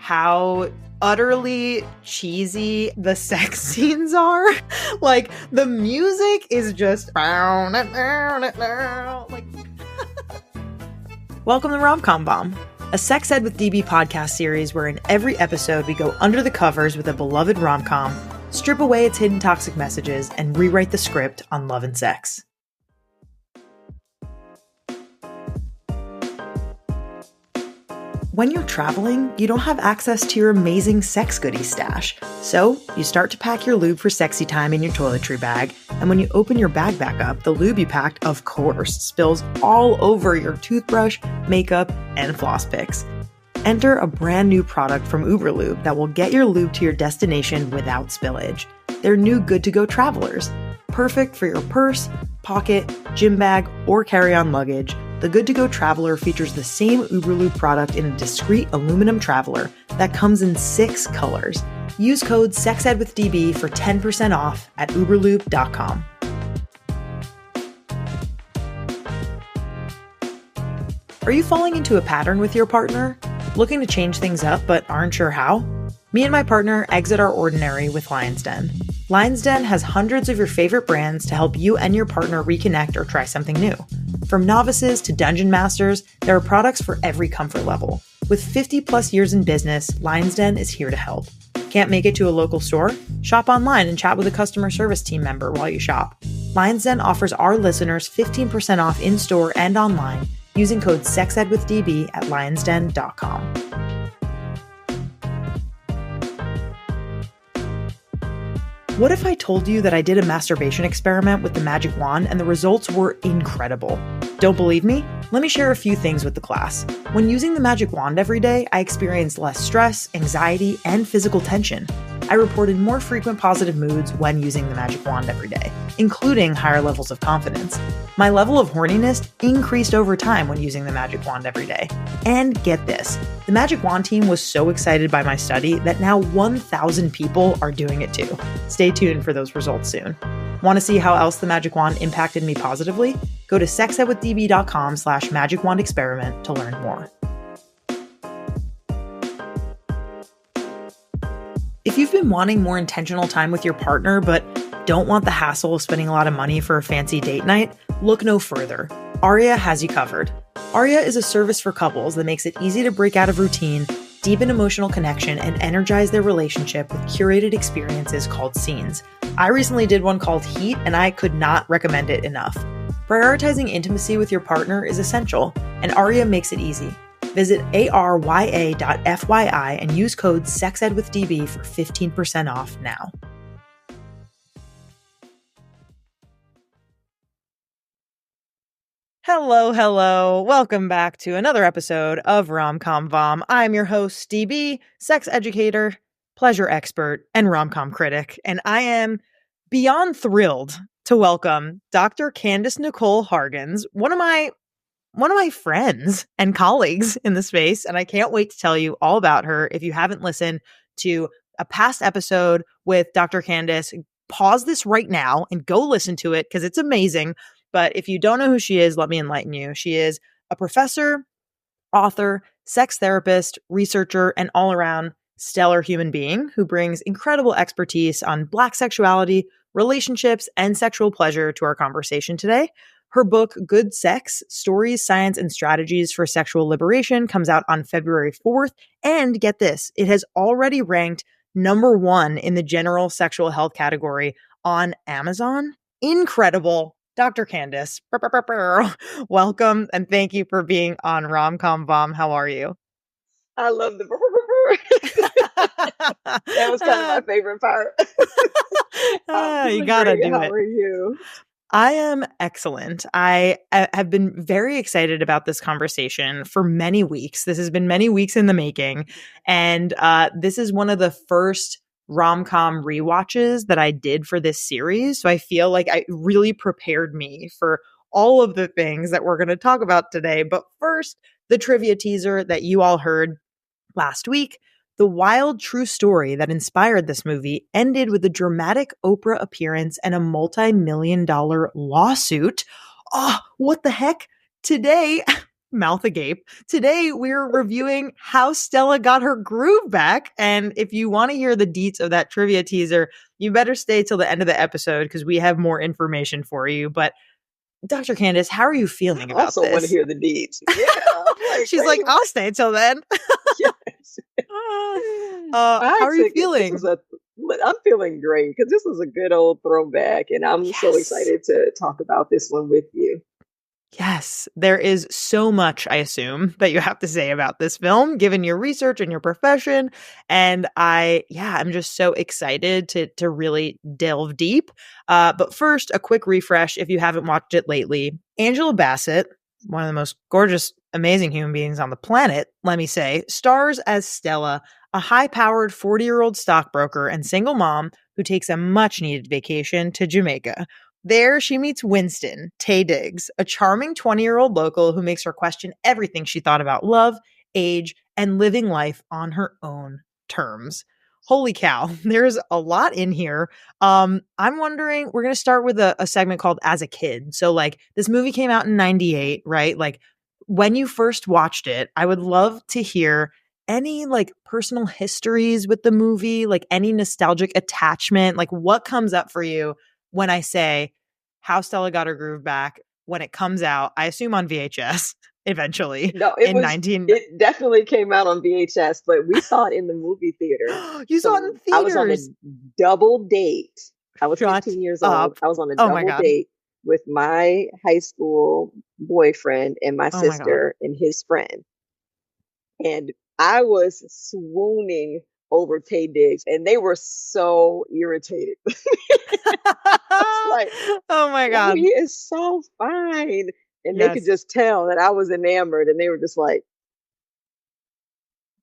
how utterly cheesy the sex scenes are. Like, the music is just like. Welcome to Rom-Com Bomb, a Sex Ed with DB podcast series where in every episode we go under the covers with a beloved rom-com, strip away its hidden toxic messages, and rewrite the script on love and sex. When you're traveling, you don't have access to your amazing sex goodie stash. So you start to pack your lube for sexy time in your toiletry bag. And when you open your bag back up, the lube you packed, of course, spills all over your toothbrush, makeup, and floss picks. Enter a brand new product from Uberlube that will get your lube to your destination without spillage. They're new good-to-go travelers. Perfect for your purse, pocket, gym bag, or carry-on luggage. The Good To Go Traveler features the same Uberlube product in a discreet aluminum traveler that comes in 6 colors. Use code SEXEDWITHDB for 10% off at uberlube.com. Are you falling into a pattern with your partner? Looking to change things up but aren't sure how? Me and my partner exit our ordinary with Lion's Den. Lion's Den has hundreds of your favorite brands to help you and your partner reconnect or try something new. From novices to dungeon masters, there are products for every comfort level. With 50 plus years in business, Lion's Den is here to help. Can't make it to a local store? Shop online and chat with a customer service team member while you shop. Lion's Den offers our listeners 15% off in-store and online using code SEXEDWITHDB at lionsden.com. What if I told you that I did a masturbation experiment with the magic wand and the results were incredible? Don't believe me? Let me share a few things with the class. When using the magic wand every day, I experienced less stress, anxiety, and physical tension. I reported more frequent positive moods when using the magic wand every day, including higher levels of confidence. My level of horniness increased over time when using the magic wand every day. And get this, the magic wand team was so excited by my study that now 1,000 people are doing it too. Stay tuned for those results soon. Want to see how else the magic wand impacted me positively? Go to sexedwithdb.com/magicwandexperiment to learn more. If you've been wanting more intentional time with your partner, but don't want the hassle of spending a lot of money for a fancy date night, look no further. Aria has you covered. Aria is a service for couples that makes it easy to break out of routine, deepen emotional connection, and energize their relationship with curated experiences called scenes. I recently did one called Heat, and I could not recommend it enough. Prioritizing intimacy with your partner is essential, and Aria makes it easy. Visit arya.fyi and use code SEXEDWITHDB for 15% off now. Hello. Welcome back to another episode of Rom-Com Bomb. I'm your host, DB, sex educator, pleasure expert, and rom-com critic, and I am beyond thrilled to welcome Dr. Candice Nicole Hargons, one of my friends and colleagues in the space, and I can't wait to tell you all about her. If you haven't listened to a past episode with Dr. Candice, pause this right now and go listen to it because it's amazing. But if you don't know who she is, let me enlighten you. She is a professor, author, sex therapist, researcher, and all-around stellar human being who brings incredible expertise on Black sexuality, relationships, and sexual pleasure to our conversation today. Her book, Good Sex, Stories, Science, and Strategies for Sexual Liberation, comes out on February 4th. And get this, it has already ranked number 1 in the general sexual health category on Amazon. Incredible. Dr. Candice, welcome, and thank you for being on Rom-Com Bomb. How are you? I love the that was kind of my favorite part. You gotta do it. How are you? I am excellent. I have been very excited about this conversation for many weeks. This has been many weeks in the making. And this is one of the first rom-com rewatches that I did for this series. So I feel like it really prepared me for all of the things that we're going to talk about today. But first, the trivia teaser that you all heard last week. The wild true story that inspired this movie ended with a dramatic Oprah appearance and a multi-million-dollar lawsuit. Oh, what the heck? Today, mouth agape. Today, we're reviewing how Stella got her groove back. And if you want to hear the deets of that trivia teaser, you better stay till the end of the episode because we have more information for you. But Dr. Candice, how are you I feeling about also want to this? hear the deeds. Yeah, I'm like, She's like, wait, I'll stay till then. yes. How I are you took it. This was feeling? I'm feeling great because this was a good old throwback, and I'm so Yes. excited to talk about this one with you. Yes, there is so much, I assume, that you have to say about this film, given your research and your profession. And I'm just so excited to really delve deep. But first, a quick refresh if you haven't watched it lately. Angela Bassett, one of the most gorgeous, amazing human beings on the planet, let me say, stars as Stella, a high powered 40-year-old stockbroker and single mom who takes a much needed vacation to Jamaica. There, she meets Winston, Taye Diggs, a charming 20-year-old local who makes her question everything she thought about love, age, and living life on her own terms. Holy cow, there's a lot in here. I'm wondering, we're going to start with a segment called As a Kid. So, like, this movie came out in 98, right? Like, when you first watched it, I would love to hear any like personal histories with the movie, like any nostalgic attachment, like what comes up for you when I say how Stella got her groove back when it comes out, I assume on VHS eventually No, in 19. it definitely came out on VHS, but we saw it in the movie theater. You saw it in So I was on a theaters. double date. I was Shut 15 years old. up. I was on a Oh my double God. date with my high school boyfriend and my Oh my God. sister and his friend. And I was swooning over Taye Diggs, and they were so irritated. It's like, Oh my oh, God. he is so fine. And they could Yes. just tell that I was enamored, and they were just like,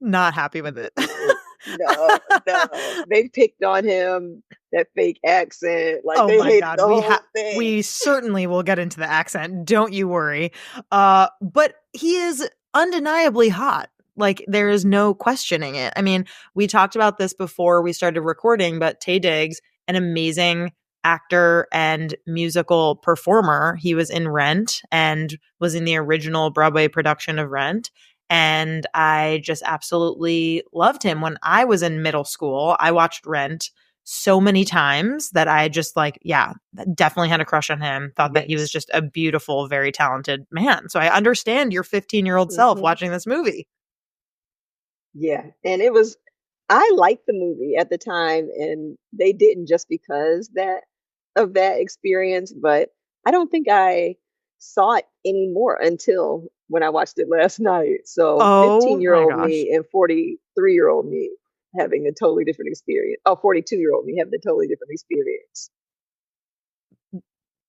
Not happy with it. no, no, no. They picked on him, that fake accent. Like, Oh they my hated God. the whole thing. We certainly will get into the accent. Don't you worry. But he is undeniably hot. Like there is no questioning it. I mean, we talked about this before we started recording, but Taye Diggs, an amazing actor and musical performer. He was in Rent and was in the original Broadway production of Rent. And I just absolutely loved him. When I was in middle school, I watched Rent so many times that I just like, yeah, definitely had a crush on him. Thought that he was Yes. just a beautiful, very talented man. So I understand your 15-year-old self Hmm. watching this movie. Yeah. And it was, I liked the movie at the time, and they didn't just because of that experience, but I don't think I saw it anymore until when I watched it last night. So Oh 15-year my old gosh. me and 43-year-old me having a totally different experience. Oh, 42-year-old me having a totally different experience.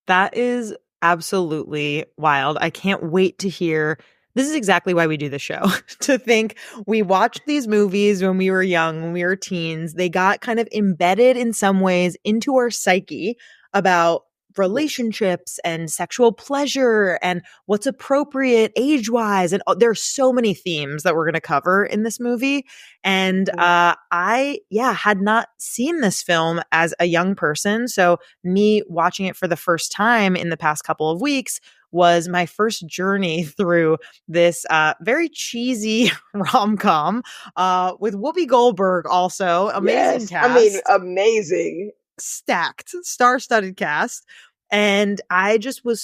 That is absolutely wild. I can't wait to hear. This is exactly why we do the show. To think we watched these movies when we were young, when we were teens. They got kind of embedded in some ways into our psyche about Yes. relationships and sexual pleasure and what's appropriate age wise. And there's so many themes that we're going to cover in this movie. And Hmm. had not seen this film as a young person. So me watching it for the first time in the past couple of weeks was my first journey through this very cheesy rom-com with Whoopi Goldberg also. Amazing Yes. I mean, cast, amazing. stacked, star-studded cast. And I just was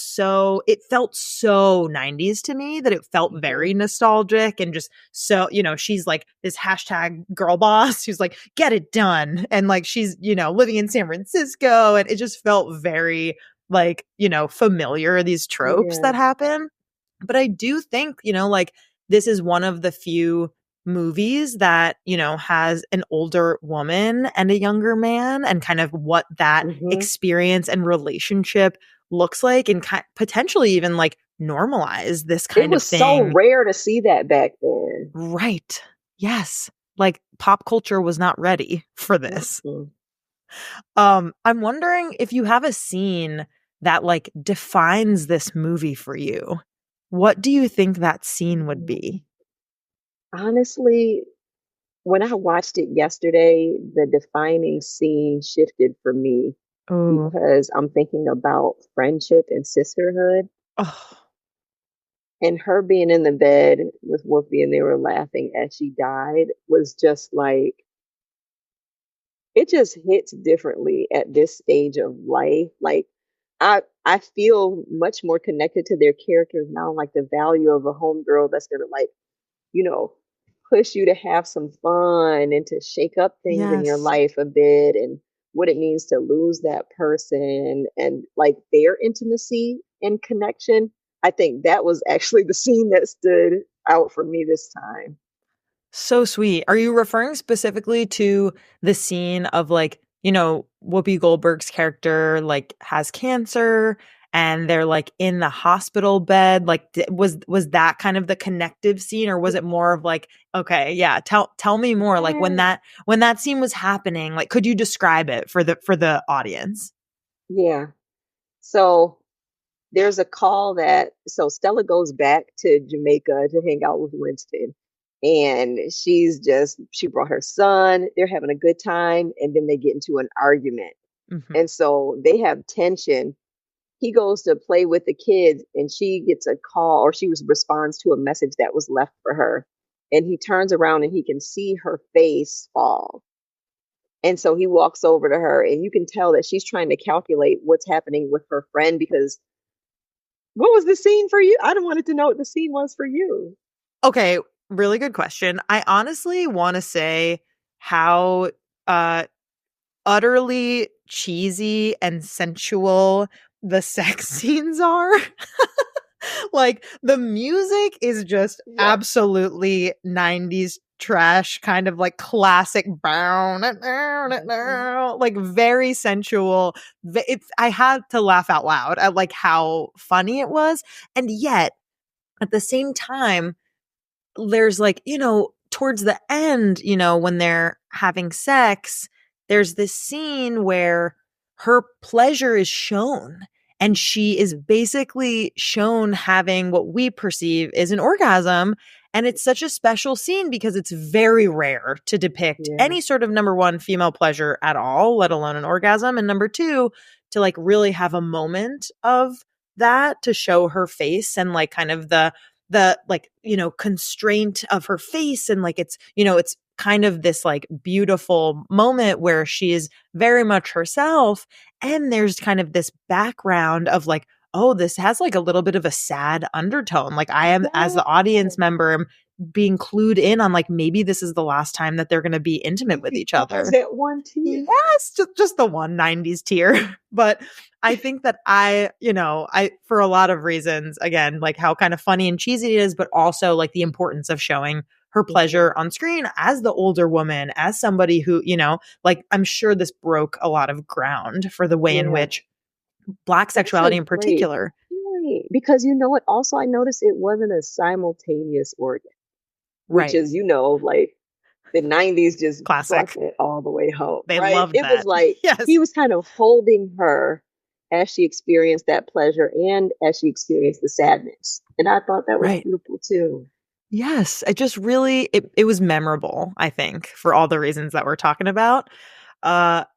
it felt so 90s to me that it felt Hmm. very nostalgic and just so, she's like this hashtag girl boss who's like, get it done. And like, she's, living in San Francisco. And it just felt very like, familiar, these tropes Yeah. that happen. But I do think, like this is one of the few movies that, has an older woman and a younger man and kind of what that Hmm. experience and relationship looks like and potentially even like normalize this It kind of was so thing. rare to see that back then. Right. Yes. Like pop culture was not ready for this. Mm-mm. I'm wondering if you have a scene that like defines this movie for you. What do you think that scene would be? Honestly, when I watched it yesterday, the defining scene shifted for me Oh. because I'm thinking about friendship and sisterhood. Oh. And her being in the bed with Whoopi and they were laughing as she died was just like, it just hits differently at this stage of life. Like I feel much more connected to their characters now, like the value of a homegirl that's gonna like, you know, push you to have some fun and to shake up things in your Yes. life a bit and what it means to lose that person and like their intimacy and connection. I think that was actually the scene that stood out for me this time. So sweet. Are you referring specifically to the scene of like, Whoopi Goldberg's character like has cancer and they're like in the hospital bed? Like was that kind of the connective scene, or was it more of like, okay, yeah, tell me more, like when that scene was happening, like could you describe it for the audience? Yeah. So there's a call that so Stella goes back to Jamaica to hang out with Winston. And she brought her son, they're having a good time, and then they get into an argument. Mhm. And so they have tension. He goes to play with the kids and she gets a call or responds to a message that was left for her. And he turns around and he can see her face fall. And so he walks over to her and you can tell that she's trying to calculate what's happening with her friend because what was the scene for you? I wanted to know what the scene was for you. Okay, really good question. I honestly want to say how uh utterly cheesy and sensual the sex scenes are. Like the music is just Yeah. absolutely 90s trash, kind of like classic brown, Mhm. like very sensual. I had to laugh out loud at like how funny it was. And yet at the same time, there's like, towards the end, when they're having sex, there's this scene where her pleasure is shown and she is basically shown having what we perceive is an orgasm. And it's such a special scene because it's very rare to depict Yeah. any sort of number one female pleasure at all, let alone an orgasm. And number two, to like really have a moment of that to show her face and like kind of the like, constraint of her face. And like, it's kind of this like beautiful moment where she is very much herself. And there's kind of this background of like, oh, this has like a little bit of a sad undertone. Like I am, as Yeah. the audience member, am being clued in on like maybe this is the last time that they're going to be intimate with He each cries other. that one tear. Yes, just the one 90s tier. But I think that for a lot of reasons, again, like how kind of funny and cheesy it is, but also like the importance of showing her Mhm. pleasure on screen as the older woman, as somebody who, like I'm sure this broke a lot of ground for the way in Yeah. which Black That's a sexuality in great particular. point. Because you know what? Also, I noticed it wasn't a simultaneous organ, which Right. is, like the 90s just brought Classic. it all the way home, They right? loved It was that. like Yes. he was kind of holding her as she experienced that pleasure and as she experienced the sadness. And I thought that was Right. beautiful too. Yes, it just really it was memorable, I think, for all the reasons that we're talking about.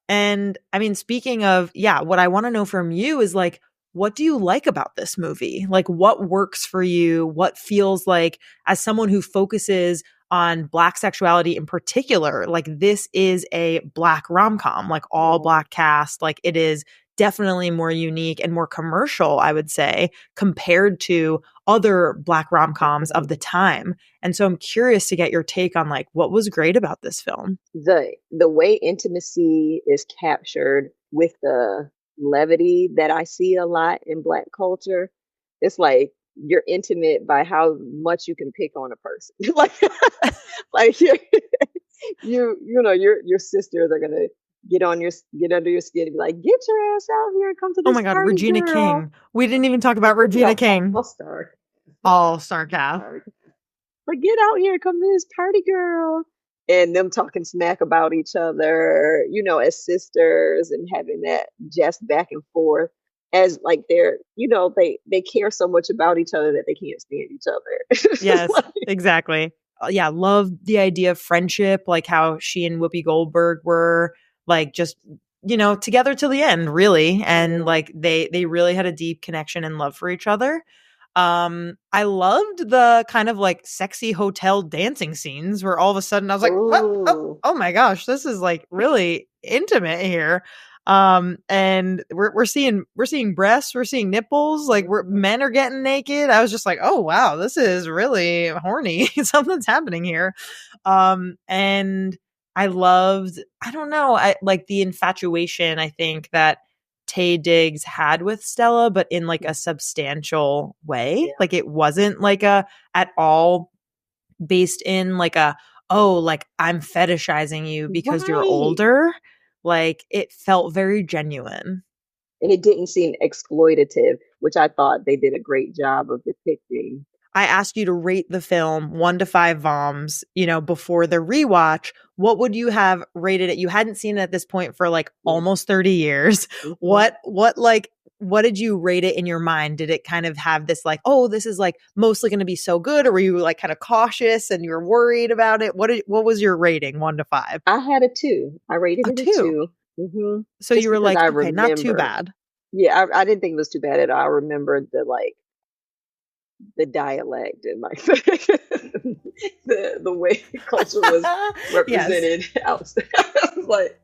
And I mean, speaking of, yeah, what I want to know from you is like, what do you like about this movie? Like, what works for you? What feels like, as someone who focuses on Black sexuality in particular, like this is a Black rom-com, like all Yeah. Black cast, like it is definitely more unique and more commercial, I would say, compared to other Black rom-coms of the time. And so I'm curious to get your take on like what was great about this film. The way intimacy is captured with the levity that I see a lot in Black culture, it's like you're intimate by how much you can pick on a person. Like your sisters are gonna get under your skin and be like, get your ass out here and come to Oh this my God, party, Regina girl. King. We didn't even talk about Regina No, King. all star. All star cast. Like, get out here, come to this party, girl. And them talking smack about each other, as sisters and having that just back and forth as like they care so much about each other that they can't stand each other. It's just Yes, like, exactly. Yeah, love the idea of friendship, like how she and Whoopi Goldberg were like just, together till the end, really. And yeah. like they really had a deep connection and love for each other. I loved the kind of like sexy hotel dancing scenes where all of a sudden I was like, what? Ooh. Oh my gosh, this is like really intimate here. And we're seeing breasts, we're seeing nipples, like men are getting naked. I was just like, oh wow, this is really horny. Something's happening here. And I loved, I don't know, I like the infatuation I think that Taye Diggs had with Stella, but in like a substantial way. Yeah. Like it wasn't like a at all based in like a, oh, like I'm fetishizing you because you're Right. older. Like it felt very genuine. And it didn't seem exploitative, which I thought they did a great job of depicting. I asked you to rate the film 1 to 5 voms, before the rewatch. What would you have rated it? You hadn't seen it at this point for like almost 30 years. Mhm. What did you rate it in your mind? Did it kind of have this like, oh, this is like mostly going to be so good? Or were you like kind of cautious and you were worried about it? What was your rating 1 to 5? I had a 2. I rated A it a 2. 2. So Just you were because like, I okay, not too remember. bad. Yeah, I didn't think it was too bad at all. I remembered the dialect and like the way culture was Yes. represented outside. I was like,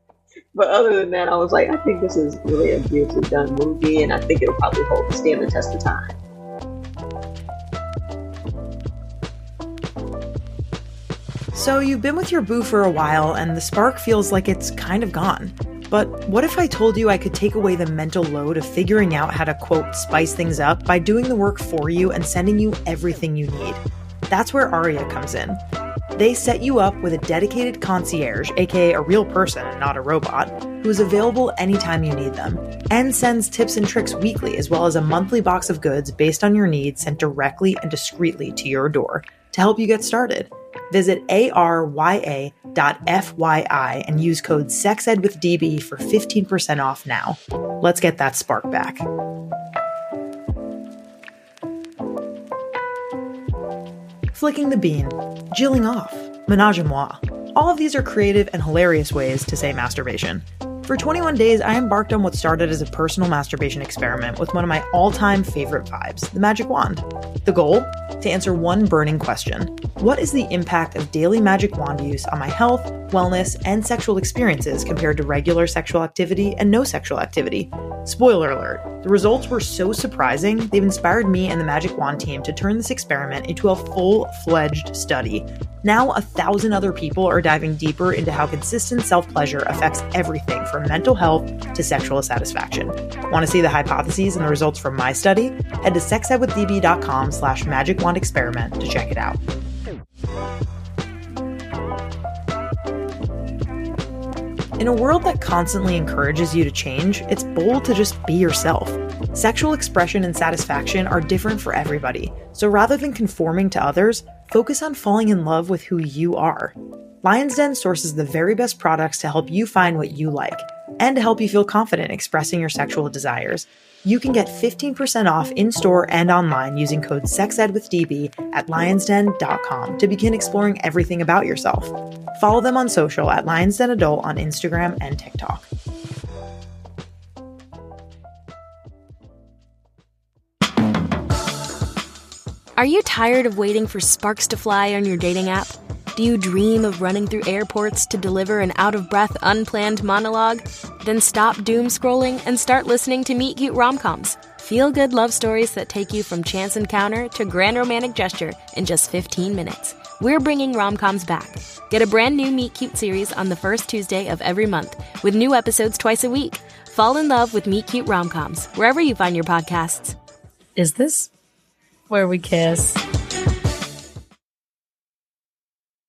but other than that, I was like, I think this is really a beautifully done movie, and I think it'll probably stand the test of time. So you've been with your boo for a while and the spark feels like it's kind of gone. But what if I told you I could take away the mental load of figuring out how to, quote, spice things up by doing the work for you and sending you everything you need? That's where Aria comes in. They set you up with a dedicated concierge, aka a real person and not a robot, who is available anytime you need them, and sends tips and tricks weekly as well as a monthly box of goods based on your needs sent directly and discreetly to your door to help you get started. Visit arya.fyi and use code SEXEDWITHDB for 15% off now. Let's get that spark back. Flicking the bean, jilling off, menage a moi. All of these are creative and hilarious ways to say masturbation. For 21 days, I embarked on what started as a personal masturbation experiment with one of my all-time favorite vibes, the magic wand. The goal? To answer one burning question. What is the impact of daily magic wand use on my health, wellness, and sexual experiences compared to regular sexual activity and no sexual activity? Spoiler alert, the results were so surprising, they've inspired me and the Magic Wand team to turn this experiment into a full-fledged study. Now 1,000 other people are diving deeper into how consistent self-pleasure affects everything from mental health to sexual satisfaction. Want to see the hypotheses and the results from my study? Head to sexedwithdb.com/magicwandexperiment to check it out. In a world that constantly encourages you to change, it's bold to just be yourself. Sexual expression and satisfaction are different for everybody, so rather than conforming to others, focus on falling in love with who you are. Lion's Den sources the very best products to help you find what you like, and to help you feel confident expressing your sexual desires. You can get 15% off in-store and online using code SEXEDWITHDB at lionsden.com to begin exploring everything about yourself. Follow them on social at Lions Den Adult on Instagram and TikTok. Are you tired of waiting for sparks to fly on your dating app? Do you dream of running through airports to deliver an out-of-breath, unplanned monologue? Then stop doom scrolling and start listening to Meet Cute Rom-Coms. Feel-good love stories that take you from chance encounter to grand romantic gesture in just 15 minutes. We're bringing rom-coms back. Get a brand new Meet Cute series on the first Tuesday of every month, with new episodes twice a week. Fall in love with Meet Cute Rom-Coms, wherever you find your podcasts. Is this where we kiss?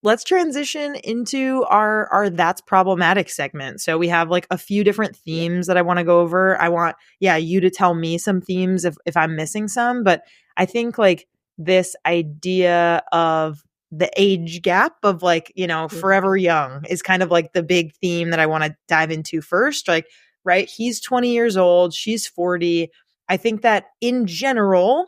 Let's transition into our That's Problematic segment. So we have like a few different themes that I want to go over. I want, you to tell me some themes if I'm missing some, but I think like this idea of the age gap of like, forever young is kind of like the big theme that I want to dive into first. Like, right, he's 20 years old, she's 40. I think that in general,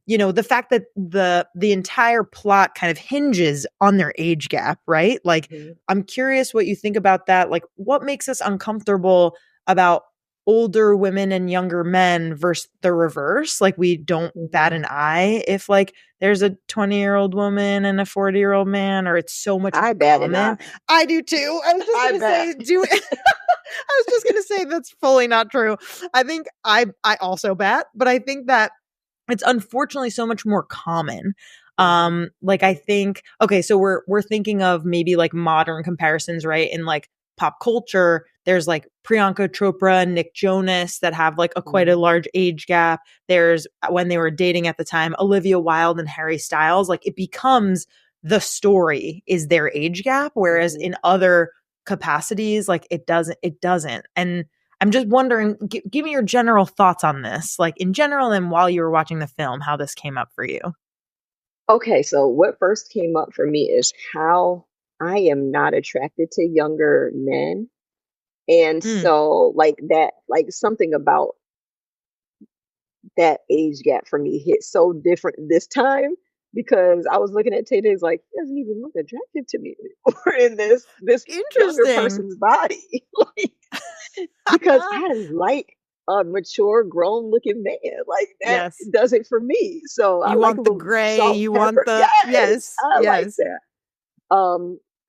the fact that the entire plot kind of hinges on their age gap, right? Like, I'm curious what you think about that. Like, what makes us uncomfortable about older women and younger men versus the reverse. Like, we don't bat an eye if like there's a 20-year-old woman and a 40-year-old man, or it's so much I bat an common. eye. I do too. I was just I gonna say, bet. do it. I was just gonna say that's fully not true. I think I also bat, but I think that it's unfortunately so much more common. Like, I think, okay, so we're thinking of maybe like modern comparisons, right? In like pop culture, there's like Priyanka Chopra and Nick Jonas that have like quite a large age gap. There's, when they were dating at the time, Olivia Wilde and Harry Styles. Like, it becomes the story is their age gap, whereas in other capacities, like it doesn't. And I'm just wondering, give me your general thoughts on this, like in general, and while you were watching the film, how this came up for you. Okay, so what first came up for me is how I am not attracted to younger men. And so like that, like something about that age gap for me hit so different this time, because I was looking at Taye Diggs like, he doesn't even look attractive to me anymore in this younger Interesting. person's body. Like, because I like a mature, grown looking man. Like, that Yes. does it for me. So I You like want a the little gray, salt you and want pepper. the yes, I like yes. that.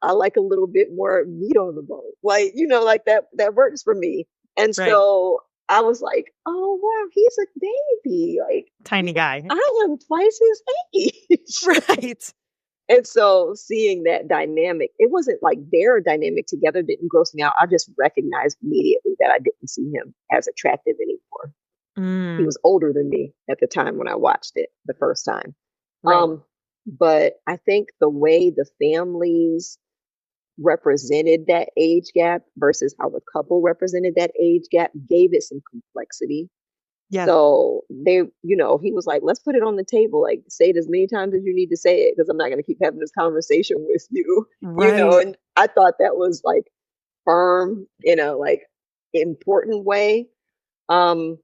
I like a little bit more meat on the bone. Like, you know, like that works for me. And Right. so I was like, oh wow, he's a baby. Like, Tiny guy. I am twice his age. Right. And so seeing that dynamic, it wasn't like their dynamic together didn't gross me out. I just recognized immediately that I didn't see him as attractive anymore. He was older than me at the time when I watched it the first time. Right. But I think the way the families represented that age gap versus how the couple represented that age gap gave it some complexity. Yes. So they, you know, he was like, let's put it on the table. Like, say it as many times as you need to say it, because I'm not going to keep having this conversation with you. Right. You know, and I thought that was like firm in a like important way. And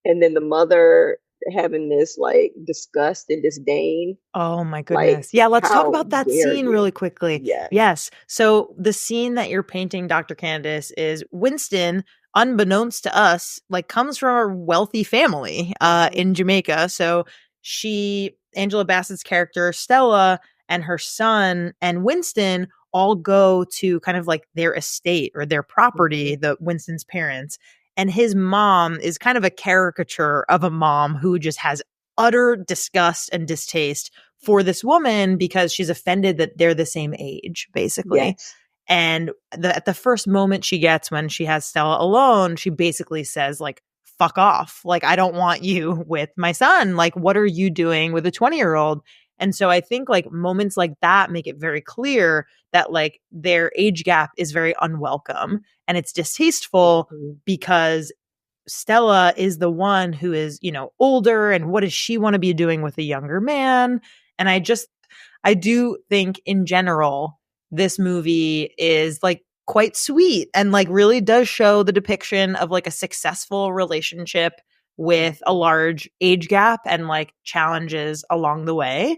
then the mother having this like disgust and disdain. Oh my Like, goodness. Yeah, let's talk how about that dare scene you? really quickly. Yes. Yes. So the scene that you're painting, Dr. Candice, is Winston, unbeknownst to us, like comes from a wealthy family in Jamaica. So Angela Bassett's character, Stella, and her son and Winston all go to kind of like their estate or their property, the Winston's parents. And his mom is kind of a caricature of a mom who just has utter disgust and distaste for this woman because she's offended that they're the same age, basically. Yes. And at the first moment she gets when she has Stella alone, she basically says, like, fuck off. Like, I don't want you with my son. Like, what are you doing with a 20-year-old? And so I think like moments like that make it very clear that like their age gap is very unwelcome and it's distasteful because Stella is the one who is, you know, older, and what does she want to be doing with a younger man? And I do think in general, this movie is like quite sweet and like really does show the depiction of like a successful relationship with a large age gap and like challenges along the way.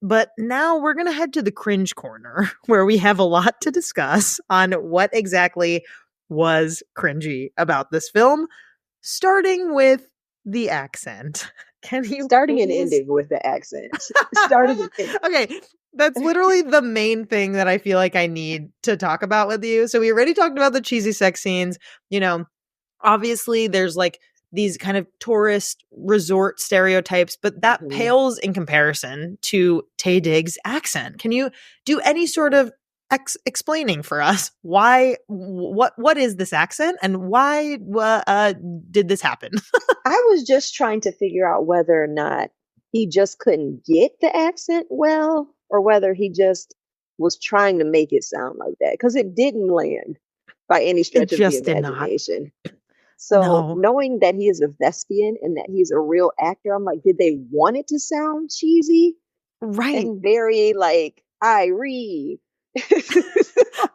But now we're going to head to the cringe corner where we have a lot to discuss on what exactly was cringy about this film, starting with the accent. Can you starting and ending with the accent? Starting and ending. Okay, that's literally the main thing that I feel like I need to talk about with you. So we already talked about the cheesy sex scenes. You know, obviously there's like these kind of tourist resort stereotypes, but that pales in comparison to Taye Diggs' accent. Can you do any sort of explaining for us why what is this accent and why did this happen? I was just trying to figure out whether or not he just couldn't get the accent well, or whether he just was trying to make it sound like that, because it didn't land by any stretch of the imagination. So knowing that he is a thespian and that he's a real actor, I'm like, did they want it to sound cheesy? Right. And very like Irie.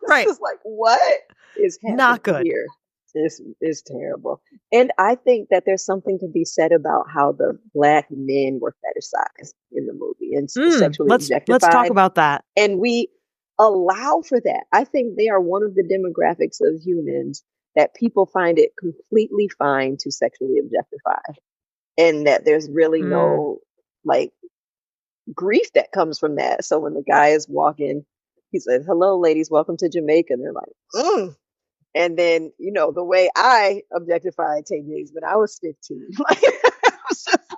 Right. It's like, what is happening not good here? This is terrible. And I think that there's something to be said about how the Black men were fetishized in the movie and sexually objectified. Let's talk about that. And we allow for that. I think they are one of the demographics of humans that people find it completely fine to sexually objectify, and that there's really no like grief that comes from that. So when the guy is walking, he says, "Hello, ladies, welcome to Jamaica," and they're like, "Mm." And then, you know, the way I objectified Taye Diggs when I was 15. Like, it was just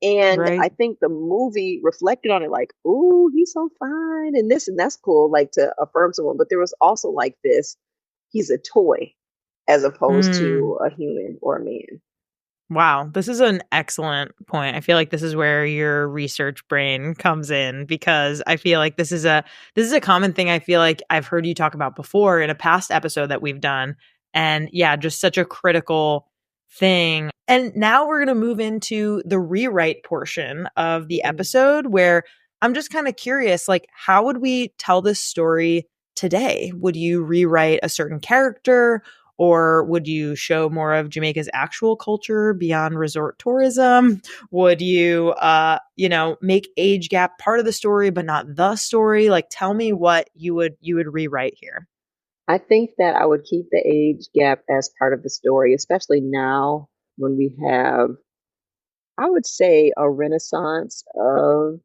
and Right. I think the movie reflected on it like, "Ooh, he's so fine," and this and that's cool, like to affirm someone. But there was also like this, he's a toy as opposed Mm. to a human or a man. Wow, this is an excellent point. I feel like this is where your research brain comes in, because I feel like this is a common thing I feel like I've heard you talk about before in a past episode that we've done. And yeah, just such a critical thing. And now we're going to move into the rewrite portion of the Mhm. episode, where I'm just kind of curious, like, how would we tell this story today? Would you rewrite a certain character? Or would you show more of Jamaica's actual culture beyond resort tourism? Would you, make age gap part of the story, but not the story? Like, tell me what you would rewrite here. I think that I would keep the age gap as part of the story, especially now when we have, I would say, a renaissance of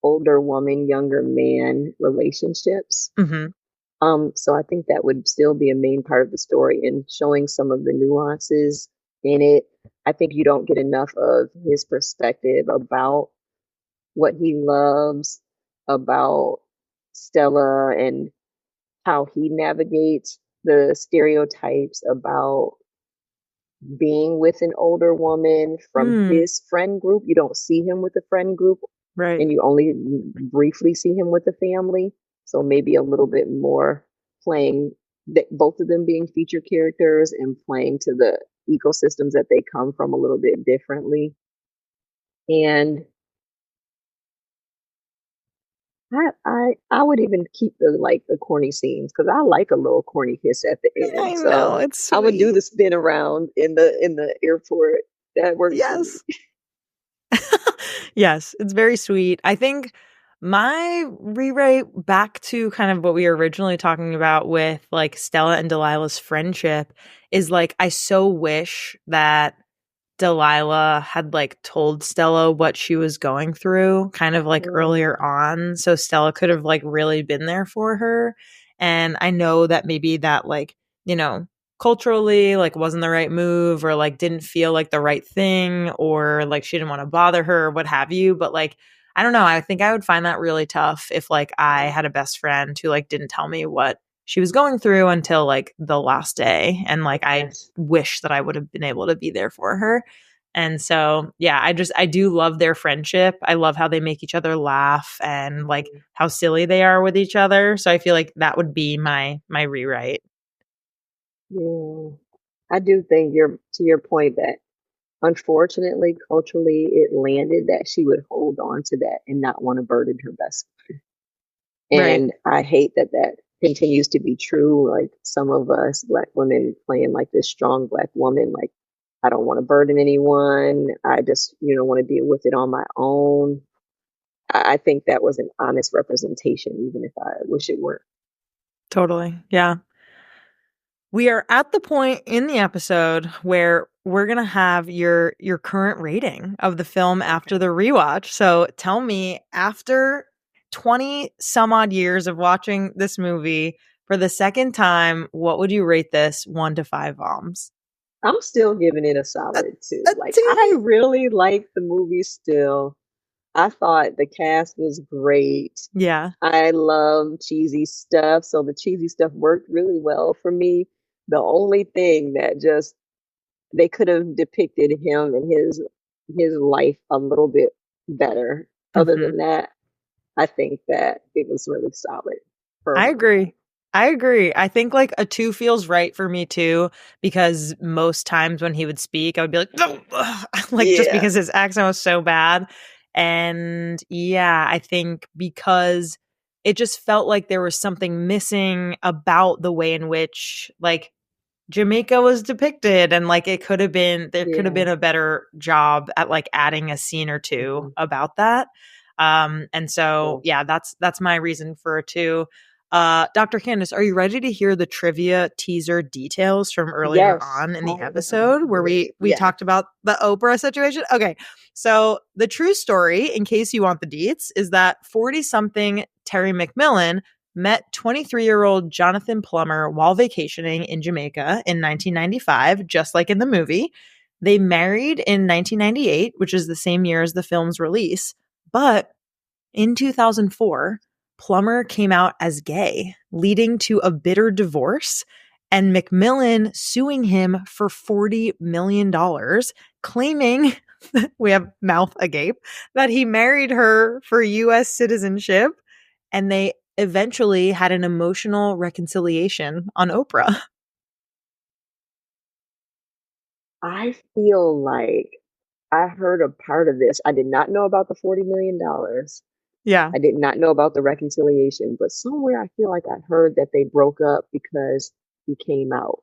older woman, younger man relationships. Hmm. So I think that would still be a main part of the story and showing some of the nuances in it. I think you don't get enough of his perspective about what he loves, about Stella and how he navigates the stereotypes about being with an older woman from Mm, his friend group. You don't see him with the friend group, right. and you only briefly see him with the family. So maybe a little bit more playing both of them being featured characters and playing to the ecosystems that they come from a little bit differently. And I would even keep the corny scenes because I like a little corny kiss at the I end. know, So it's I would do sweet. the spin around in the airport. That works for me. Yes. Yes, it's very sweet. I think my rewrite back to kind of what we were originally talking about with like Stella and Delilah's friendship is like, I so wish that Delilah had like told Stella what she was going through kind of like Mm, earlier on. So Stella could have like really been there for her. And I know that maybe that like, you know, culturally like wasn't the right move, or like didn't feel like the right thing, or like she didn't want to bother her or what have you. But like, I don't know. I think I would find that really tough if like I mm, had a best friend who like didn't tell me what she was going through until like the last day. And like, I yes. wish that I would have been able to be there for her. And so, yeah, I do love their friendship. I love how they make each other laugh and like Mm, how silly they are with each other. So I feel like that would be my rewrite. yeah. I do think you're to your point that unfortunately, culturally, it landed that she would hold on to that and not want to burden her best. Right. And I hate that that continues to be true. Like some of us Black women playing like this strong Black woman, like, I don't want to burden anyone. I just, want to deal with it on my own. I think that was an honest representation, even if I wish it weren't. Totally. Yeah. We are at the point in the episode where we're going to have your current rating of the film after the rewatch. So tell me, after 20 some odd years of watching this movie for the second time, what would you rate this 1 to 5 bombs? I'm still giving it a A, solid two. a Like, I two. really like the movie still. I thought the cast was great. Yeah. I love cheesy stuff, so the cheesy stuff worked really well for me. The only thing that just they could have depicted him and his life a little bit better. Other Hmm. than that, I think that it was really solid for a I rom com. agree. I agree. I think like a 2 feels right for me too, because most times when he would speak, I would be like, "No!" Like just Yeah, because his accent was so bad. And yeah, I think because it just felt like there was something missing about the way in which like Jamaica was depicted, and like there could have yeah. been a better job at like adding a scene or two Hmm. about that. And so Yes. yeah, that's my reason for a 2. Dr. Candice, are you ready to hear the trivia teaser details from earlier on in the episode where we talked about the Oprah situation? Okay, so the true story, in case you want the deets, is that 40-something Terry McMillan met 23-year-old Jonathan Plummer while vacationing in Jamaica in 1995, just like in the movie. They married in 1998, which is the same year as the film's release. But in 2004, Plummer came out as gay, leading to a bitter divorce and McMillan suing him for $40 million, claiming, we have mouth agape, that he married her for U.S. citizenship. And they eventually had an emotional reconciliation on Oprah. I feel like I heard a part of this. I did not know about the $40 million. Yeah. I did not know about the reconciliation, but somewhere I feel like I heard that they broke up because he came out.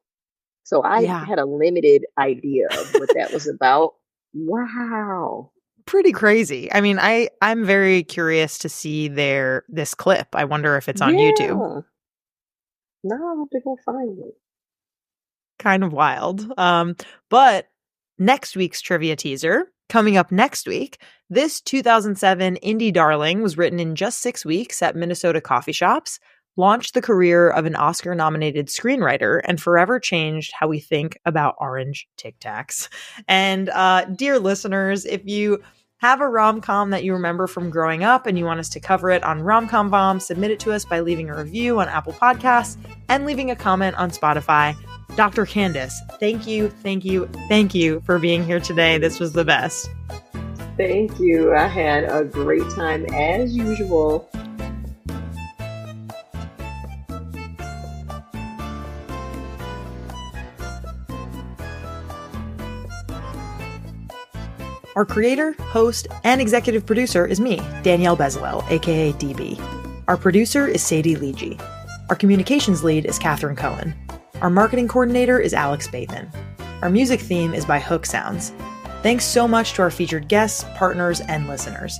So I had a limited idea of what that was about. Wow. Pretty crazy. I mean, I'm very curious to see this clip. I wonder if it's on YouTube. No, I'll have to go find it. Kind of wild. But next week's trivia teaser, coming up next week, this 2007 indie darling was written in just 6 weeks at Minnesota coffee shops, launched the career of an Oscar-nominated screenwriter, and forever changed how we think about orange Tic Tacs. And dear listeners, if you have a rom-com that you remember from growing up and you want us to cover it on Rom-Com Bomb, submit it to us by leaving a review on Apple Podcasts and leaving a comment on Spotify. Dr. Candice, thank you for being here today. This was the best. Thank you. I had a great time as usual. Our creator, host, and executive producer is me, Danielle Bezalel, aka DB. Our producer is Sadie Lidji. Our communications lead is Cathren Cohen. Our marketing coordinator is Alex Bateman. Our music theme is by Hook Sounds. Thanks so much to our featured guests, partners, and listeners.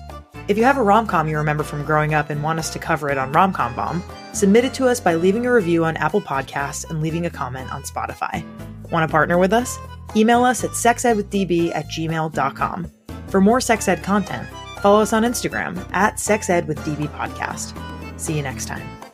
If you have a rom-com you remember from growing up and want us to cover it on Rom-Com Bomb, submit it to us by leaving a review on Apple Podcasts and leaving a comment on Spotify. Want to partner with us? Email us at sexedwithDB@gmail.com. For more sex ed content, follow us on Instagram @sexedwithdbpodcast. See you next time.